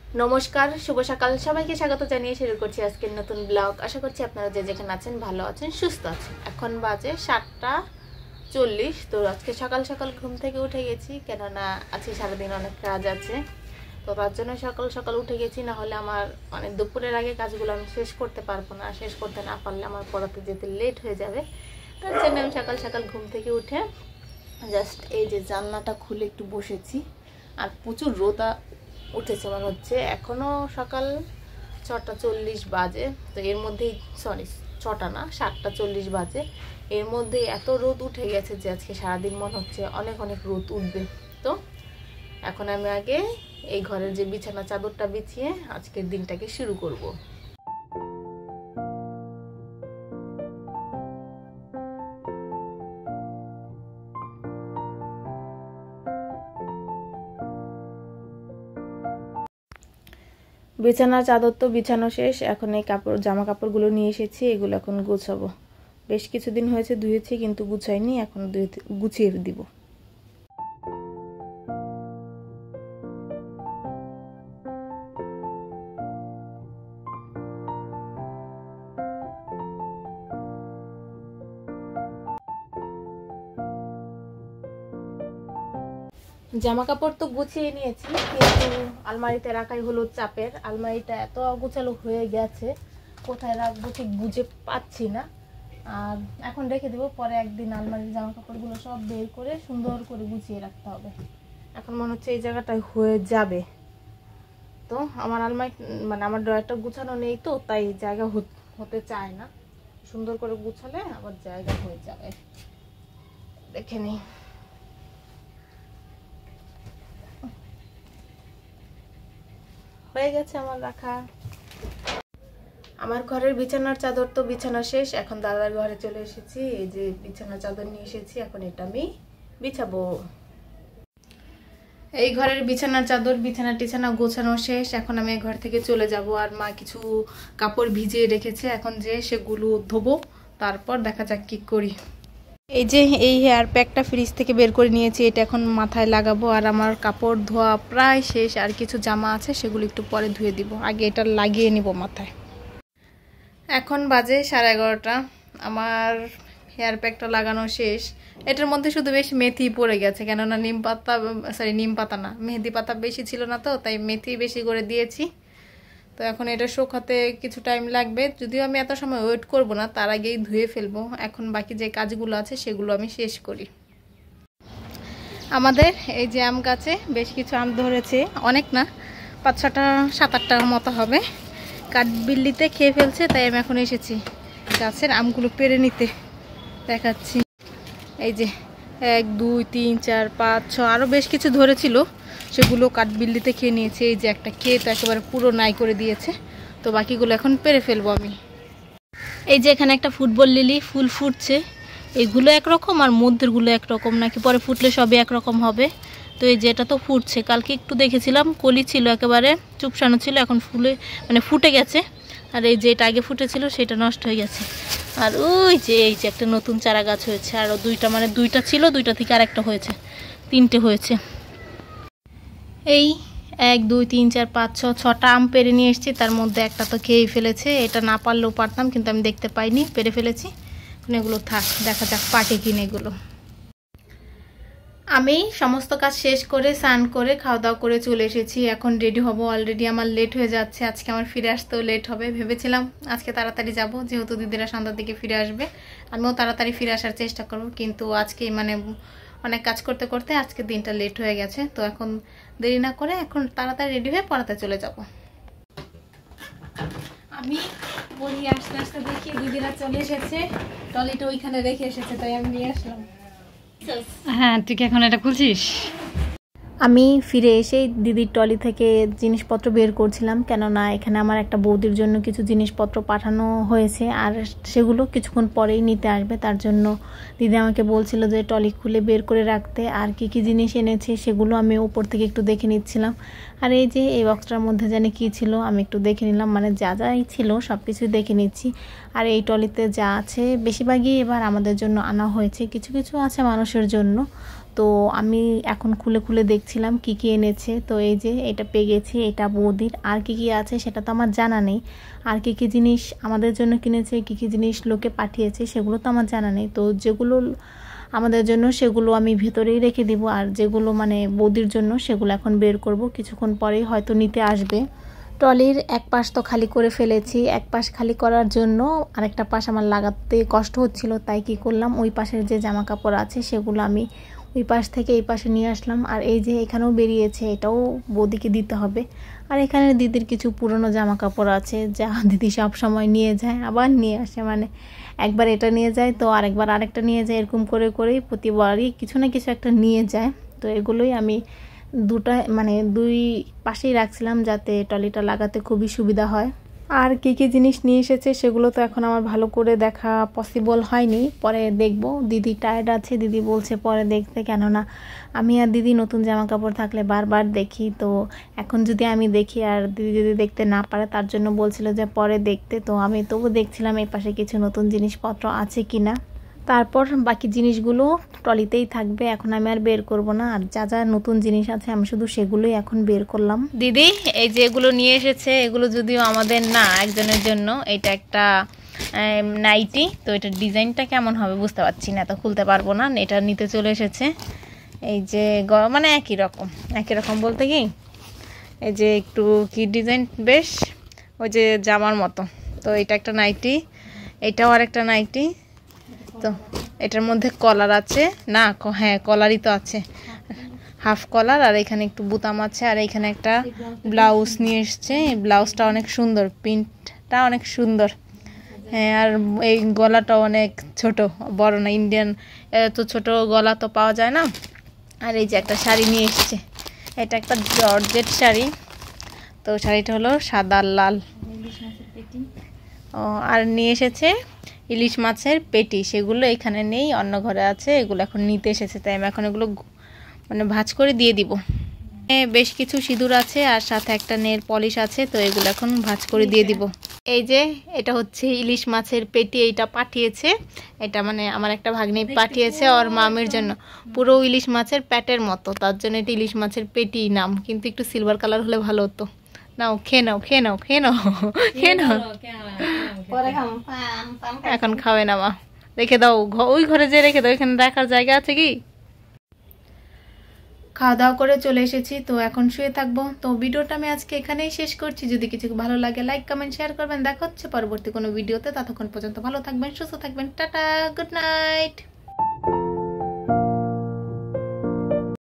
নমস্কার, শুভ সকাল। সবাইকে স্বাগত জানিয়ে শুরু করছি আজকের নতুন ব্লগ। আশা করছি আপনারা যে যেখানে আছেন ভালো আছেন, সুস্থ আছেন। এখন বাজে 7:40। তো আজকে সকাল সকাল ঘুম থেকে উঠে গেছি, কেননা আজকে সারাদিন অনেক কাজ আছে। তো তার জন্য সকাল সকাল উঠে গেছি, না হলে আমার মানে দুপুরের আগে কাজগুলো আমি শেষ করতে পারবো না। শেষ করতে না পারলে আমার পড়াতে যেতে লেট হয়ে যাবে। তার জন্য আমি সকাল সকাল ঘুম থেকে উঠে জাস্ট এই যে জানলাটা খুলে একটু বসেছি। আর প্রচুর রোদা উঠেছে মনে হচ্ছে। এখনও সকাল 6:40 বাজে। তো এর মধ্যেই 6টা না, 7:40 বাজে। এর মধ্যেই এত রোদ উঠে গেছে যে আজকে সারাদিন মনে হচ্ছে অনেক অনেক রোদ উঠবে। তো এখন আমি আগে এই ঘরের যে বিছানা চাদরটা বিছিয়ে আজকের দিনটাকে শুরু করব। বিছানার চাদর তো বিছানো শেষ। এখন এই জামা কাপড়গুলো নিয়ে এসেছি, এগুলো এখন গুছাবো। বেশ কিছুদিন হয়েছে ধুয়েছি, কিন্তু গুছাইনি, এখন গুছিয়ে দিব। জামা কাপড় তো গুছিয়ে নিয়েছি, কিন্তু আলমারিতে রাখাই হলো চাপের। আলমারিটা এত অগোছালো হয়ে গেছে, কোথায় রাখবো ঠিক বুঝে পাচ্ছি না। আর এখন রেখে দেবো, পরে একদিন আলমারির জামা কাপড়গুলো সব বের করে সুন্দর করে গুছিয়ে রাখতে হবে। এখন মনে হচ্ছে এই জায়গাটায় হয়ে যাবে। তো আমার আলমারি মানে আমার ড্রয়ারটা গুছানো নেই, তো তাই জায়গা হতে চায় না। সুন্দর করে গুছালে আবার জায়গা হয়ে যাবে। দেখে নিই। হয়ে গেছে আমার রাখা। আমার ঘরের বিছানার চাদর তো বিছানা শেষ। এখন দাদার ঘরে চলে এসেছি। এই যে বিছানার চাদর নিয়ে এসেছি, এখন এটা আমি বিছাবো। এই ঘরের বিছানার চাদর বিছানা গোছানো শেষ। এখন আমি ঘর থেকে চলে যাব। আর মা কিছু কাপড় ভিজিয়ে রেখেছে, এখন যে সেগুলো ধোবো, তারপর দেখা যাক কি করি। এই যে এই হেয়ার প্যাকটা ফ্রিজ থেকে বের করে নিয়েছি, এটা এখন মাথায় লাগাবো। আর আমার কাপড় ধোয়া প্রায় শেষ, আর কিছু জামা আছে সেগুলো একটু পরে ধুয়ে দিব। আগে এটা লাগিয়ে নিব মাথায়। এখন বাজে 11:30। আমার হেয়ার প্যাকটা লাগানো শেষ। এটার মধ্যে শুধু বেশি মেথি পড়ে গেছে, কেননা নিম পাতা না, মেহেদি পাতা বেশি ছিল না, তো তাই মেথি বেশি করে দিয়েছি। তো এখন এটা শুকাতে কিছু টাইম লাগবে, যদিও আমি এত সময় ওয়েট করব না, তার আগেই ধুয়ে ফেলবো। এখন বাকি যে কাজগুলো আছে সেগুলো আমি শেষ করি। আমাদের এই যে আম গাছে বেশ কিছু আম ধরেছে, অনেক না, 5-6টা 7-8টার মতো হবে। কাঠবিল্লিতে খেয়ে ফেলছে, তাই আমি এখন এসেছি গাছের আমগুলো পেড়ে নিতে। দেখাচ্ছি, এই যে 1 2 3 4 5 6 আরও বেশ কিছু ধরেছিল, সেগুলো কাঠবিল্লিতে খেয়ে নিয়েছে। এই যে একটা খেয়ে তো একেবারে পুরো নাই করে দিয়েছে। তো বাকিগুলো এখন পেরে ফেলবো আমি। এই যে এখানে একটা ফুটবল লিলি ফুল ফুটছে, এইগুলো একরকম আর মধ্যেরগুলো একরকম, নাকি পরে ফুটলে সবই একরকম হবে। তো এই যে এটা তো ফুটছে, কালকে একটু দেখেছিলাম কলি ছিল, একেবারে চুপসানো ছিল, এখন ফুটে গেছে। আর এই যে এটা আগে ফুটেছিল সেটা নষ্ট হয়ে গেছে। আর ওই যে এই যে একটা নতুন চারা গাছ হয়েছে, আরও দুইটা ছিল, দুইটা থেকে আরেকটা হয়েছে, 3টে হয়েছে। এই 1 2 3 4 5 6টা আম পেরে নিয়ে এসেছি, তার মধ্যে একটা তো খেয়েই ফেলেছে। এটা না পারলেও পারতাম, কিন্তু আমি দেখতে পাইনি, পেরে ফেলেছি। এগুলো থাক, দেখা যাক পাটে কিনে এগুলো। আমি সমস্ত কাজ শেষ করে স্নান করে খাওয়া দাওয়া করে চলে এসেছি। এখন রেডি হব। অলরেডি আমার লেট হয়ে যাচ্ছে, আজকে আমার ফিরে আসতেও লেট হবে। ভেবেছিলাম আজকে তাড়াতাড়ি যাব, যেহেতু দিদিরা সন্ধ্যার দিকে ফিরে আসবে, আমিও তাড়াতাড়ি ফিরে আসার চেষ্টা করব। কিন্তু আজকে মানে অনেক কাজ করতে করতে আজকে দিনটা লেট হয়ে গেছে। তো এখন দেরি না করে এখন তাড়াতাড়ি রেডি হয়ে পড়াতে চলে যাব। আমি বলি আস্তে আস্তে দেখি দিদিরা চলে এসেছে, টলিটা ওইখানে রেখে এসেছে, তাই আমি নিয়ে আসলাম। হ্যাঁ, তুই কি এখন এটা খুলছিস? আমি ফিরে এসেই দিদির টলি থেকে জিনিসপত্র বের করছিলাম, কেননা এখানে আমার একটা বৌদির জন্য কিছু জিনিসপত্র পাঠানো হয়েছে, আর সেগুলো কিছুক্ষণ পরেই নিতে আসবে। তার জন্য দিদি আমাকে বলছিল যে টলি খুলে বের করে রাখতে, আর কি কি জিনিস এনেছে সেগুলো আমি উপর থেকে একটু দেখে নিচ্ছিলাম। আর এই যে এই বক্সটার মধ্যে জানি কী ছিল, আমি একটু দেখে নিলাম, মানে যা যাই ছিল সব কিছুই দেখে নিচ্ছি। আর এই টলিতে যা আছে বেশিরভাগই এবার আমাদের জন্য আনা হয়েছে, কিছু কিছু আছে মানুষের জন্য। তো আমি এখন খুলে খুলে দেখছিলাম কি কি এনেছে। তো এই যে এটা পেয়ে গেছি, এটা বৌদির। আর কি কি আছে সেটা তো আমার জানা নেই, আর কি কি জিনিস আমাদের জন্য কিনেছে, কি কি জিনিস লোকে পাঠিয়েছে সেগুলো তো আমার জানা নেই। তো যেগুলো আমাদের জন্য সেগুলো আমি ভেতরেই রেখে দিব, আর যেগুলো মানে বৌদির জন্য সেগুলো এখন বের করব, কিছুক্ষণ পরেই হয়তো নিতে আসবে। ট্রলির এক পাশ তো খালি করে ফেলেছি, এক পাশ খালি করার জন্য আরেকটা পাশ আমার লাগাতে কষ্ট হচ্ছিল, তাই কি করলাম ওই পাশের যে জামা কাপড় আছে সেগুলো আমি ওই পাশ থেকে এই পাশে নিয়ে আসলাম। আর এই যে এখানেও বেরিয়েছে, এটাও বৌদিকে দিতে হবে। আর এখানে দিদির কিছু পুরনো জামা কাপড় আছে যা দিদি সব সময় নিয়ে যায় আবার নিয়ে আসে, মানে একবার এটা নিয়ে যায় তো আরেকবার আরেকটা নিয়ে যায়, এরকম করে করেই প্রতিবারই কিছু না কিছু একটা নিয়ে যায়। তো এগুলোই আমি দুটা মানে দুই পাশেই রাখছিলাম যাতে ট্রলিটা লাগাতে খুবই সুবিধা হয়। আর কি কি জিনিস নিয়ে এসেছে সেগুলো তো এখন আমার ভালো করে দেখা পসিবল হয়নি, পরে দেখব। দিদি টায়ার্ড আছে, দিদি বলছে পরে দেখতে, কেননা আমি আর দিদি নতুন জামা কাপড় থাকলে বারবার দেখি। তো এখন যদি আমি দেখি আর দিদি যদি দেখতে না পারে, তার জন্য বলছিল যে পরে দেখতে। তো আমি তবু দেখছিলাম এই পাশে কিছু নতুন জিনিসপত্র আছে কিনা। তারপর বাকি জিনিসগুলো ট্রলিতেই থাকবে, এখন আমি আর বের করব না। আর যা যা নতুন জিনিস আছে আমি শুধু সেগুলোই এখন বের করলাম। দিদি এই যে এগুলো নিয়ে এসেছে, এগুলো যদিও আমাদের না, একজনের জন্য। এটা একটা নাইটি, তো এটার ডিজাইনটা কেমন হবে বুঝতে পারছি না, তো খুলতে পারবো না, এটা নিতে চলে এসেছে। এই যে মানে একই রকম বলতে কি, এই যে একটু কি ডিজাইন বেশ ওই যে জামার মতো। তো এটা একটা নাইটি, এটাও আর একটা নাইটি। তো এটার মধ্যে কলার আছে না, হ্যাঁ কলারই তো আছে, হাফ কলার, আর এখানে একটু বুতাম আছে। আর এখানে একটা ব্লাউজ নিয়ে এসছে, এই ব্লাউজটা অনেক সুন্দর, প্রিন্টটা অনেক সুন্দর। হ্যাঁ, আর এই গলাটা অনেক ছোট, বড় না, ইন্ডিয়ান এত ছোট গলা তো পাওয়া যায় না। আর এই যে একটা শাড়ি নিয়ে এসছে, এটা একটা জর্জেট শাড়ি। তো শাড়িটা হলো সাদা লাল। ও আর নিয়ে এসেছে ইলিশ মাছের পেটি, সেগুলো এখানে নেই, অন্য ঘরে আছে, এগুলো এখন নিতে এসেছে, তাই আমি এখন এগুলো মানে ভাঁজ করে দিয়ে দিব। বেশ কিছু সিঁদুর আছে আর সাথে একটা নেল পলিশ আছে, তো এগুলো এখন ভাঁজ করে দিয়ে দিব। এই যে এটা হচ্ছে ইলিশ মাছের পেটি, এইটা পাঠিয়েছে, এটা মানে আমার একটা ভাগ্নি পাঠিয়েছে ওর মামির জন্য, পুরো ইলিশ মাছের প্যাটের মতো, তার জন্য এটা ইলিশ মাছের পেটি নাম, কিন্তু একটু সিলভার কালার হলে ভালো হতো। নাও খেয়ে নাও, খেয়ে নাও, খেয়ে নাও, খেয়ে নাও। এখন খাবে না মা, রেখে দাও, ওই ঘরে যে রেখে দাও, এখানে রাখার জায়গা আছে কি? খাওয়া দাওয়া করে চলে এসেছি, তো এখন শুয়ে থাকবো। তো ভিডিওটা আমি আজকে এখানেই শেষ করছি। যদি কিছু ভালো লাগে লাইক কমেন্ট শেয়ার করবেন। দেখা হচ্ছে পরবর্তী কোনো ভিডিওতে, ততক্ষণ পর্যন্ত ভালো থাকবেন, সুস্থ থাকবেন, টাটা, গুড নাইট।